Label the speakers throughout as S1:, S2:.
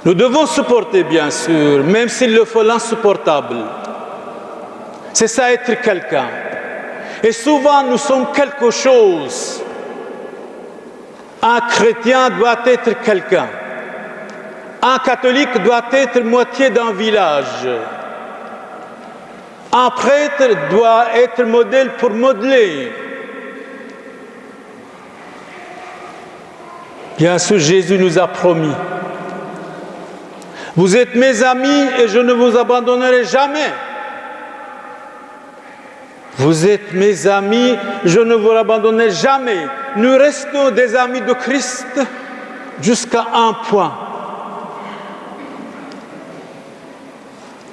S1: Nous devons supporter, bien sûr, même s'il le faut, l'insupportable. C'est ça être quelqu'un. Et souvent, nous sommes quelque chose. Un chrétien doit être quelqu'un. Un catholique doit être moitié d'un village. Un prêtre doit être modèle pour modeler. Bien sûr, Jésus nous a promis. Vous êtes mes amis et je ne vous abandonnerai jamais. Vous êtes mes amis, je ne vous abandonnerai jamais. Nous restons des amis de Christ jusqu'à un point.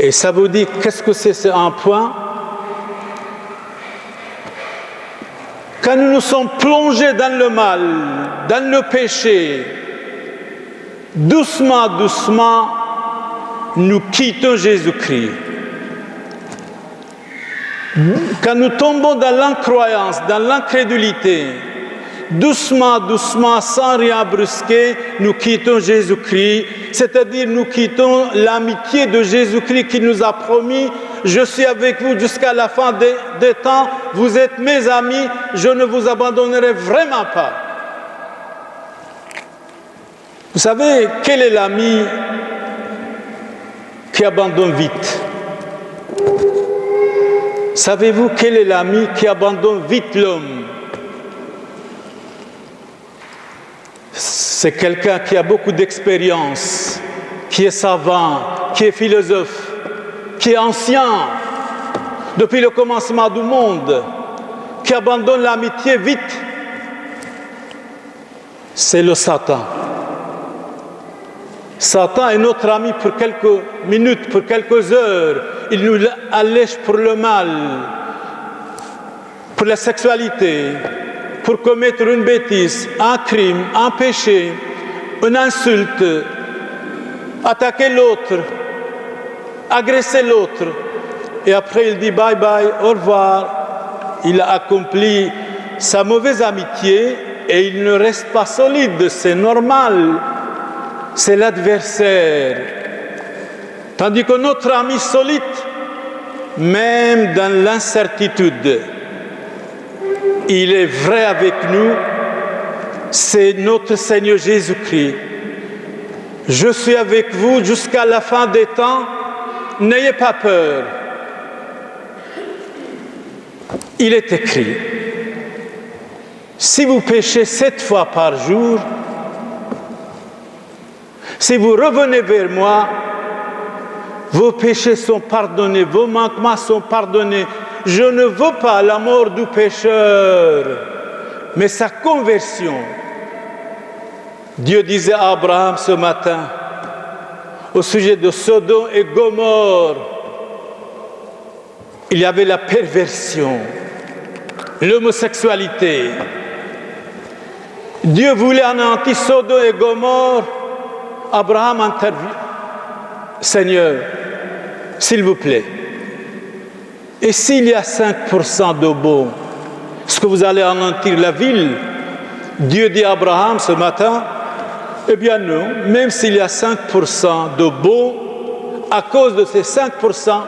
S1: Et ça vous dit, qu'est-ce que c'est ce un point? Quand nous nous sommes plongés dans le mal, dans le péché, doucement, doucement, nous quittons Jésus-Christ. Quand nous tombons dans l'incroyance, dans l'incrédulité, doucement, doucement, sans rien brusquer, nous quittons Jésus-Christ, c'est-à-dire nous quittons l'amitié de Jésus-Christ qui nous a promis « Je suis avec vous jusqu'à la fin des temps, vous êtes mes amis, je ne vous abandonnerai vraiment pas. » Vous savez, quel est l'ami qui abandonne vite? Savez-vous quel est l'ami qui abandonne vite l'homme? C'est quelqu'un qui a beaucoup d'expérience, qui est savant, qui est philosophe, qui est ancien depuis le commencement du monde, qui abandonne l'amitié vite. C'est le Satan. Satan est notre ami pour quelques minutes, pour quelques heures. Il nous allège pour le mal, pour la sexualité, pour commettre une bêtise, un crime, un péché, une insulte, attaquer l'autre, agresser l'autre. Et après, il dit bye bye, au revoir. Il a accompli sa mauvaise amitié et il ne reste pas solide, c'est normal. C'est l'adversaire. Tandis que notre ami solide, même dans l'incertitude, il est vrai avec nous, c'est notre Seigneur Jésus-Christ. Je suis avec vous jusqu'à la fin des temps, n'ayez pas peur. Il est écrit, si vous péchez 7 fois par jour, si vous revenez vers moi, vos péchés sont pardonnés, vos manquements sont pardonnés. Je ne veux pas la mort du pécheur, mais sa conversion. Dieu disait à Abraham ce matin, au sujet de Sodome et Gomorrhe, il y avait la perversion, l'homosexualité. Dieu voulait anéantir Sodome et Gomorrhe. Abraham intervient. Seigneur, s'il vous plaît, et s'il y a 5% de bon, est-ce que vous allez anéantir la ville? Dieu dit à Abraham ce matin, eh bien non, même s'il y a 5% de bon, à cause de ces 5%,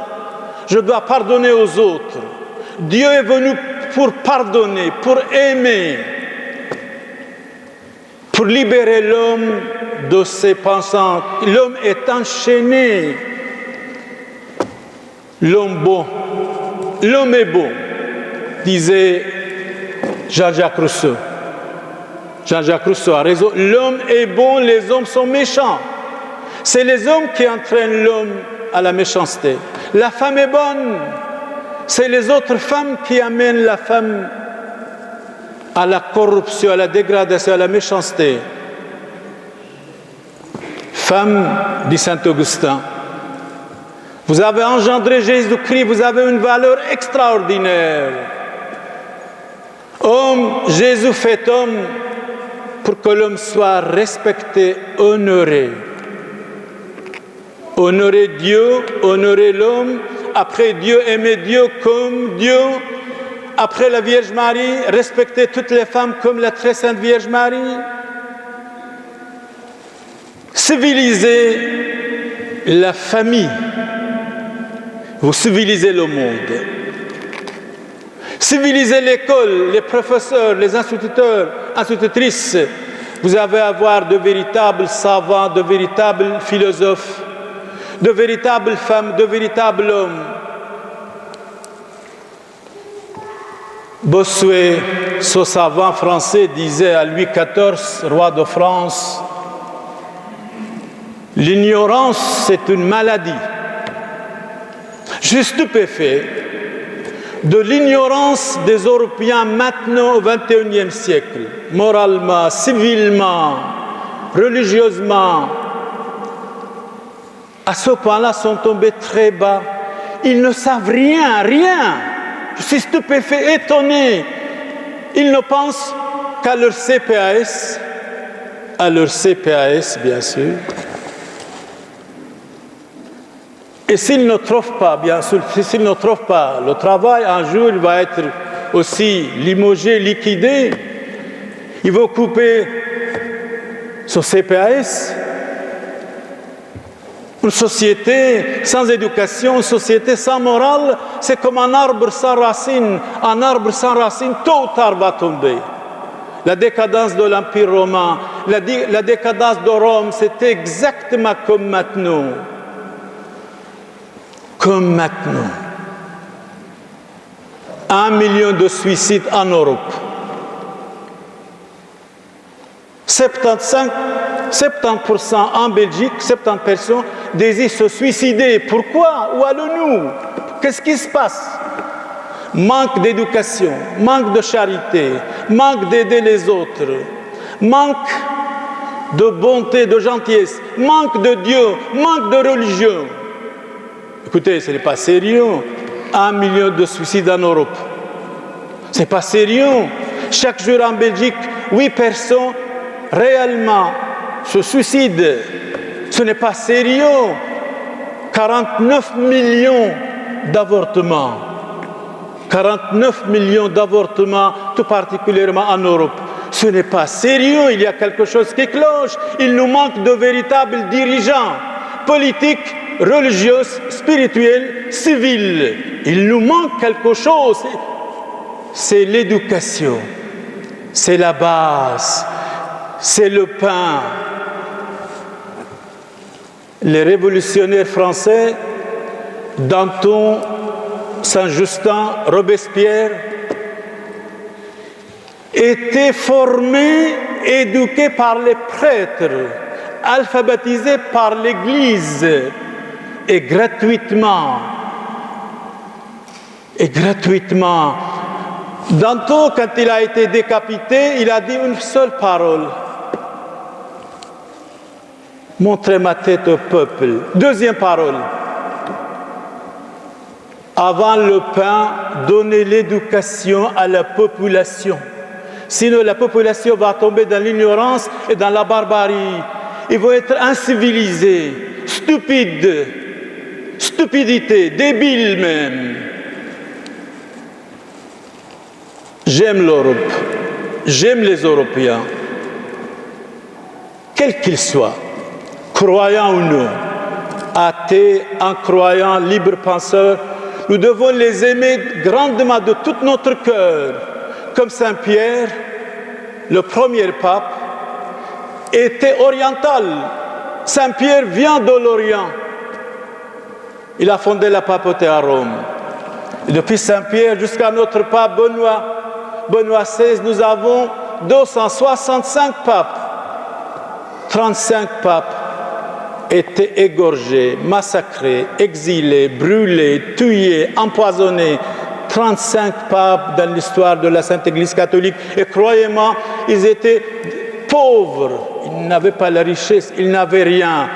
S1: je dois pardonner aux autres. Dieu est venu pour pardonner, pour aimer, pour libérer l'homme de ses pensants. L'homme est enchaîné. L'homme bon. L'homme est bon, disait Jean-Jacques Rousseau. Jean-Jacques Rousseau a raison. L'homme est bon, les hommes sont méchants. C'est les hommes qui entraînent l'homme à la méchanceté. La femme est bonne. C'est les autres femmes qui amènent la femme à la corruption, à la dégradation, à la méchanceté. Femme, dit saint Augustin, vous avez engendré Jésus-Christ, vous avez une valeur extraordinaire. Homme, Jésus fait homme pour que l'homme soit respecté, honoré. Honorer Dieu, honorer l'homme, après Dieu, aimer Dieu comme Dieu, après la Vierge Marie, respecter toutes les femmes comme la très sainte Vierge Marie. civilisez la famille, vous civilisez le monde. Civilisez l'école, les professeurs, les instituteurs, institutrices. Vous allez avoir de véritables savants, de véritables philosophes, de véritables femmes, de véritables hommes. Bossuet, ce savant français, disait à Louis XIV, roi de France, « L'ignorance, c'est une maladie. » Je suis stupéfait de l'ignorance des Européens maintenant au XXIe siècle, moralement, civilement, religieusement. À ce point-là, sont tombés très bas. Ils ne savent rien. Je suis stupéfait, étonné. Ils ne pensent qu'à leur CPAS, bien sûr. Et s'ils ne trouvent pas, bien sûr, s'ils ne trouvent pas le travail, un jour, il va être aussi limogé, liquidé. Il va couper son CPAS. Une société sans éducation, une société sans morale, c'est comme un arbre sans racines. Un arbre sans racines, tôt ou tard, va tomber. La décadence de l'Empire romain, la décadence de Rome, c'était exactement comme maintenant. Comme maintenant. 1 million de suicides en Europe. 70% en Belgique, 70 personnes désirent se suicider. Pourquoi? Où allons-nous? Qu'est-ce qui se passe? Manque d'éducation, manque de charité, manque d'aider les autres, manque de bonté, de gentillesse, manque de Dieu, manque de religion. Écoutez, ce n'est pas sérieux. 1 million de suicides en Europe. Ce n'est pas sérieux. Chaque jour en Belgique, 8 personnes réellement se suicident. Ce n'est pas sérieux. 49 millions d'avortements. 49 millions d'avortements, tout particulièrement en Europe. Ce n'est pas sérieux. Il y a quelque chose qui cloche. Il nous manque de véritables dirigeants politiques, religieux, spirituels, civils. Il nous manque quelque chose. C'est l'éducation. C'est la base. C'est le pain. Les révolutionnaires français, Danton, Saint-Justin, Robespierre, étaient formés, éduqués par les prêtres, alphabétisés par l'Église, et gratuitement. Danton, quand il a été décapité, il a dit une seule parole. Montrez ma tête au peuple. Deuxième parole. Avant le pain, donnez l'éducation à la population. Sinon, la population va tomber dans l'ignorance et dans la barbarie. Ils vont être incivilisés, stupides, stupidité, débiles même. J'aime l'Europe, j'aime les Européens, quels qu'ils soient, croyants ou non, athées, incroyants, libres penseurs, nous devons les aimer grandement de tout notre cœur. Comme Saint Pierre, le premier pape, était oriental. Saint Pierre vient de l'Orient. Il a fondé la papauté à Rome. Et depuis Saint Pierre jusqu'à notre pape Benoît XVI, nous avons 265 papes. 35 papes étaient égorgés, massacrés, exilés, brûlés, tués, empoisonnés. 35 papes dans l'histoire de la Sainte Église catholique. Et croyez-moi, ils étaient pauvres. Ils n'avaient pas la richesse, ils n'avaient rien.